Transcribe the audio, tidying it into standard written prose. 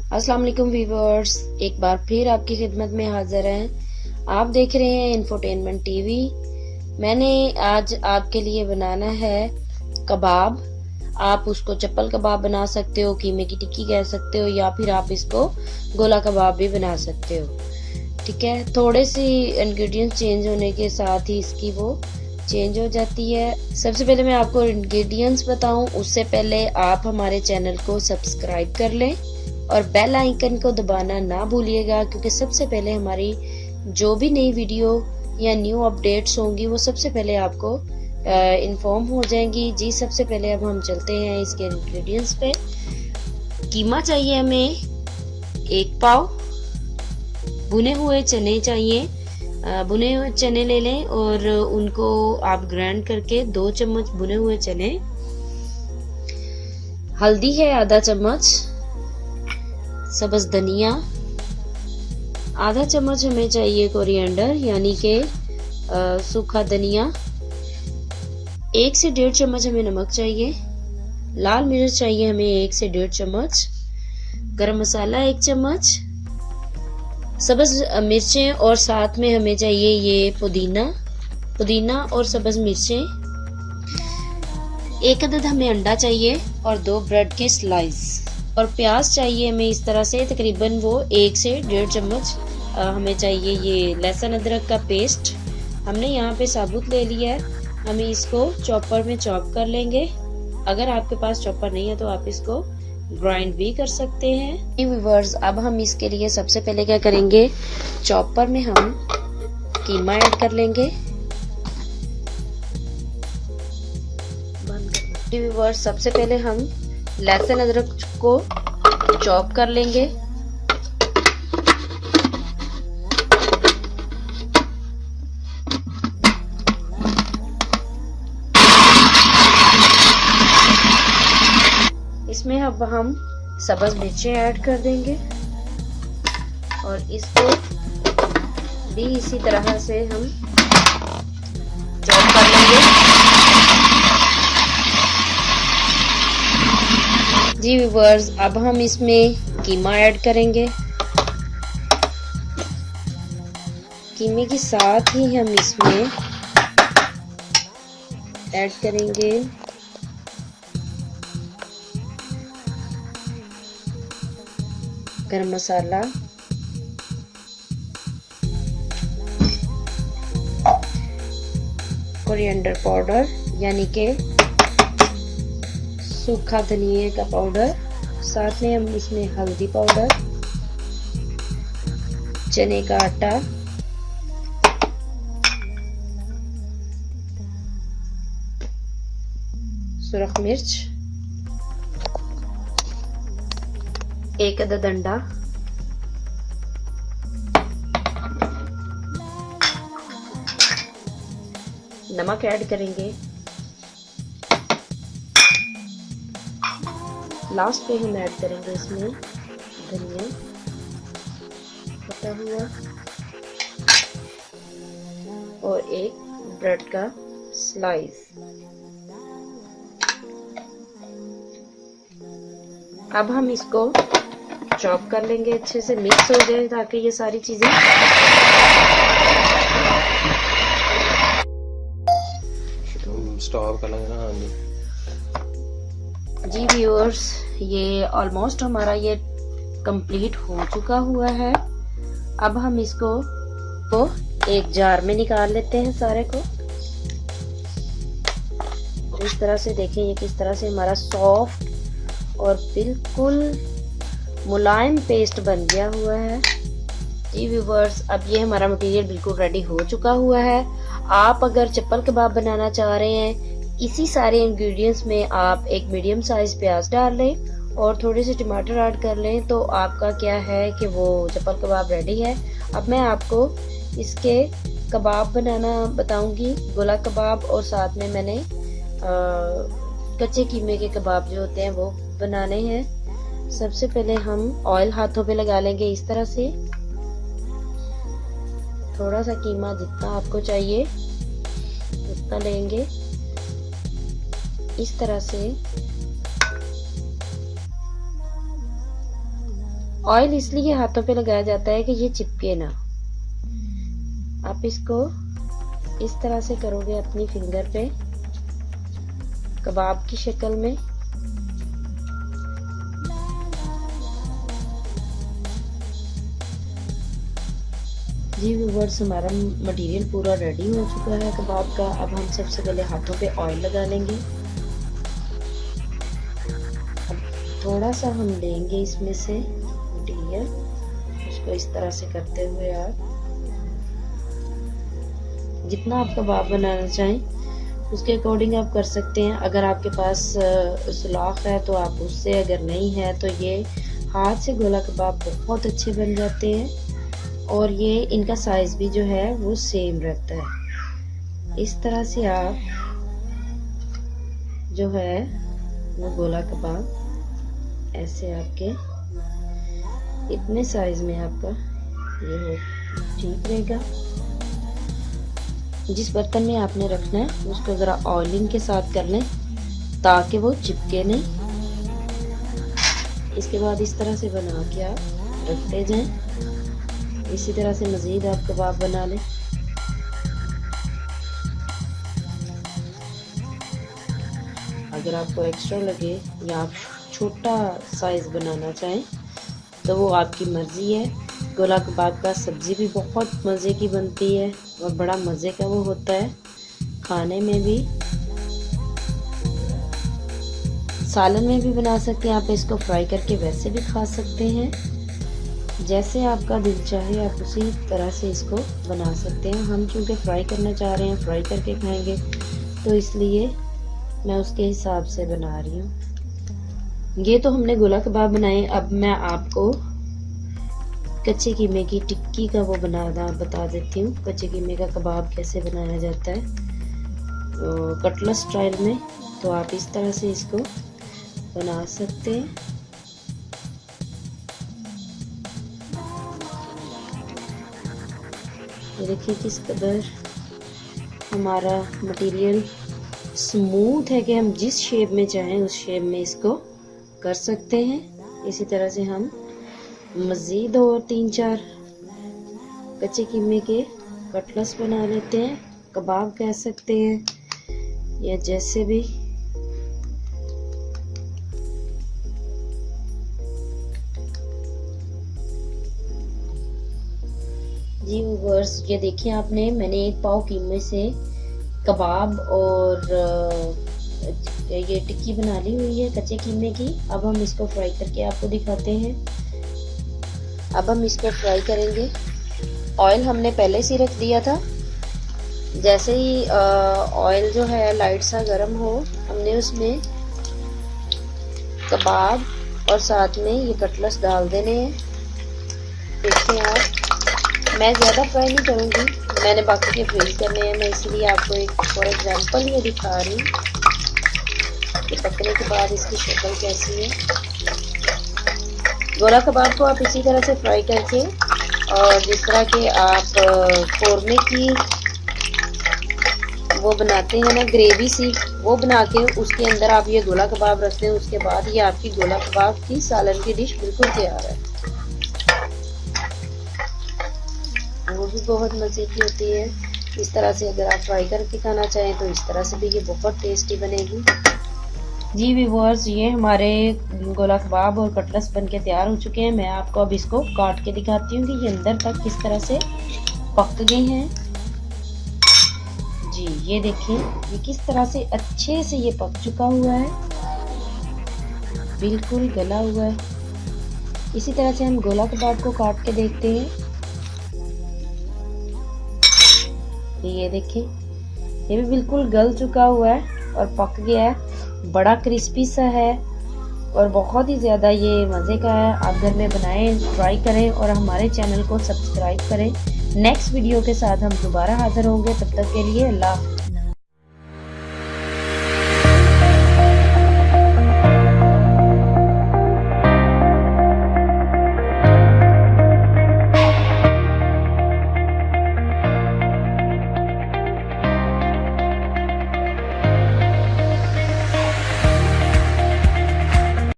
अस्सलाम वालेकुम व्यूअर्स, एक बार फिर आपकी खिदमत में हाजिर हैं। आप देख रहे हैं इंफोटेनमेंट टीवी। मैंने आज आपके लिए बनाना है कबाब। आप उसको चप्पल कबाब बना सकते हो, कीमे की टिक्की कह सकते हो, या फिर आप इसको गोला कबाब भी बना सकते हो। ठीक है, थोड़े से इंग्रेडिएंट्स चेंज होने के साथ ही इसकी वो चेंज हो जाती है। सबसे पहले मैं आपको इंग्रेडिएंट्स बताऊं उससे पहले आप हमारे चैनल को सब्सक्राइब कर लें और बेल आइकन को दबाना ना भूलिएगा, क्योंकि सबसे पहले हमारी जो भी नई वीडियो या न्यू अपडेट्स होंगी वो सबसे पहले आपको इन्फॉर्म हो जाएंगी। जी, सबसे पहले अब हम चलते हैं इसके इंग्रेडिएंट्स पे। कीमा चाहिए हमें 1 पाव, भुने हुए चने चाहिए, भुने हुए चने ले लें और उनको आप ग्राइंड करके 2 चम्मच भुने हुए चने। हल्दी है आधा चम्मच, सब्ज धनिया आधा चम्मच हमें चाहिए, कोरिएंडर यानी के सूखा धनिया, 1 से 1.5 चम्मच हमें नमक चाहिए, लाल मिर्च चाहिए हमें 1 से 1.5 चम्मच, गरम मसाला 1 चम्मच, सब्ज मिर्चें और साथ में हमें चाहिए ये पुदीना और सब्ज मिर्चें, 1 अदद हमें अंडा चाहिए और 2 ब्रेड के स्लाइस, और प्याज चाहिए हमें इस तरह से तकरीबन वो 1 से 1.5 चम्मच हमें चाहिए। ये लहसुन अदरक का पेस्ट हमने यहाँ पे साबुत ले लिया है, हमें इसको चॉपर में चॉप कर लेंगे। अगर आपके पास चॉपर नहीं है तो आप इसको ग्राइंड भी कर सकते हैं। व्यूअर्स, अब हम इसके लिए सबसे पहले क्या करेंगे, चॉपर में हम कीमा ऐड कर लेंगे। व्यूअर्स, सबसे पहले हम लहसुन अदरक को चॉप कर लेंगे। इसमें अब हम सब्ज मिर्चें ऐड कर देंगे और इसको भी इसी तरह से हम चॉप कर लेंगे। जी व्यूअर्स, अब हम इसमें कीमा ऐड करेंगे। कीमे के साथ ही हम इसमें ऐड करेंगे गरम मसाला, कोरिएंडर पाउडर यानी के सूखा धनिया का पाउडर, साथ में हम इसमें हल्दी पाउडर, चने का आटा, सुरख मिर्च, 1 अदद अंडा, नमक ऐड करेंगे। लास्ट पे हम ऐड करेंगे इसमें धनिया कटा हुआ और 1 ब्रेड का स्लाइस। अब हम इसको चॉप कर लेंगे, अच्छे से मिक्स हो जाए ताकि ये सारी चीजें स्टॉप कर लेंगे ना। जी व्यूअर्स, ये ऑलमोस्ट हमारा ये कंप्लीट हो चुका हुआ है। अब हम इसको एक जार में निकाल लेते हैं सारे को। इस तरह से देखें ये किस तरह से हमारा सॉफ्ट और बिल्कुल मुलायम पेस्ट बन गया हुआ है। जी व्यूअर्स, अब ये हमारा मटेरियल बिल्कुल रेडी हो चुका हुआ है। आप अगर चप्पल कबाब बनाना चाह रहे हैं, इसी सारे इंग्रेडिएंट्स में आप एक मीडियम साइज प्याज डाल लें और थोड़े से टमाटर ऐड कर लें तो आपका क्या है कि वो चप्पल कबाब रेडी है। अब मैं आपको इसके कबाब बनाना बताऊंगी, गोला कबाब, और साथ में मैंने कच्चे कीमे के कबाब जो होते हैं वो बनाने हैं। सबसे पहले हम ऑयल हाथों पे लगा लेंगे इस तरह से, थोड़ा सा कीमा जितना आपको चाहिए उतना लेंगे इस तरह से। ऑयल इसलिए हाथों पे लगाया जाता है कि ये चिपके ना। आप इसको इस तरह से करोगे अपनी फिंगर पे कबाब की शक्ल में। जी व्यूअर्स, हमारा मटेरियल पूरा रेडी हो चुका है कबाब का। अब हम सबसे पहले हाथों पे ऑयल लगा लेंगे। अब थोड़ा सा हम लेंगे इसमें से मटेरियल, उसको इस तरह से करते हुए आप जितना आप कबाब बनाना चाहें उसके अकॉर्डिंग आप कर सकते हैं। अगर आपके पास सुलाख है तो आप उससे, अगर नहीं है तो ये हाथ से गोला कबाब बहुत अच्छे बन जाते हैं और ये इनका साइज भी जो है वो सेम रहता है। इस तरह से आप जो है वो गोला कबाब ऐसे आपके इतने साइज में आपका ये हो ठीक रहेगा। जिस बर्तन में आपने रखना है उसको ज़रा ऑयलिंग के साथ कर लें ताकि वो चिपके नहीं। इसके बाद इस तरह से बना के आप रखते जाएं। इसी तरह से मज़ीद आप कबाब बना लें। अगर आपको एक्स्ट्रा लगे या आप छोटा साइज़ बनाना चाहें तो वो आपकी मर्ज़ी है। गोला कबाब का सब्ज़ी भी बहुत मज़े की बनती है और बड़ा मज़े का वो होता है खाने में भी। सालन में भी बना सकते हैं आप, इसको फ्राई करके वैसे भी खा सकते हैं। जैसे आपका दिल चाहे आप उसी तरह से इसको बना सकते हैं। हम चूँकि फ्राई करना चाह रहे हैं, फ्राई करके खाएंगे, तो इसलिए मैं उसके हिसाब से बना रही हूँ। ये तो हमने गोला कबाब बनाए। अब मैं आपको कच्चे कीमे की टिक्की का वो बता देती हूँ। कच्चे कीमे का कबाब कैसे बनाया जाता है कटलेट स्टाइल में। तो आप इस तरह से इसको बना सकते हैं। ये देखिए किस कदर हमारा मटेरियल स्मूथ है कि हम जिस शेप में चाहें उस शेप में इसको कर सकते हैं। इसी तरह से हम मज़ीद और 3-4 कच्चे कीमे के कटलेट्स बना लेते हैं, कबाब कह सकते हैं या जैसे भी। जी व्यूअर्स, ये देखिए आपने, मैंने 1 पाव कीमे से कबाब और ये टिक्की बना ली हुई है कच्चे कीमे की। अब हम इसको फ्राई करके आपको दिखाते हैं। अब हम इसको फ्राई करेंगे। ऑयल हमने पहले से रख दिया था। जैसे ही ऑयल जो है लाइट सा गर्म हो, हमने उसमें कबाब और साथ में ये कटलेट्स डाल देने हैं। देखिए आप, मैं ज़्यादा फ्राई नहीं करूँगी, मैंने बाकी के फ्रीज करने हैं। मैं इसलिए आपको एक फॉर एग्जांपल ये दिखा रही हूँ कि पकने के बाद इसकी शक्ल कैसी है। गोला कबाब को आप इसी तरह से फ्राई करके, और जिस तरह के आप कौरमे की वो बनाते हैं ना ग्रेवी सी, वो बना के उसके अंदर आप ये गोला कबाब रखते हैं। उसके बाद ये आपकी गोला कबाब की सालन की डिश बिल्कुल तैयार है। वो भी बहुत मज़े की होती है। इस तरह से अगर आप फ्राई करके खाना चाहें तो इस तरह से भी ये बहुत टेस्टी बनेगी। जी व्यूअर्स, ये हमारे गोला कबाब और कटलेट्स बनके तैयार हो चुके हैं। मैं आपको अब इसको काट के दिखाती हूँ कि ये अंदर तक किस तरह से पक गए हैं। जी ये देखिए, ये किस तरह से अच्छे से ये पक चुका हुआ है, बिल्कुल गला हुआ है। इसी तरह से हम गोला कबाब को काट के देखते हैं। ये देखिए, ये भी बिल्कुल गल चुका हुआ है और पक गया है। बड़ा क्रिस्पी सा है और बहुत ही ज़्यादा ये मज़े का है। आप घर में बनाएं, ट्राई करें और हमारे चैनल को सब्सक्राइब करें। नेक्स्ट वीडियो के साथ हम दोबारा हाजिर होंगे। तब तक के लिए अल्लाह।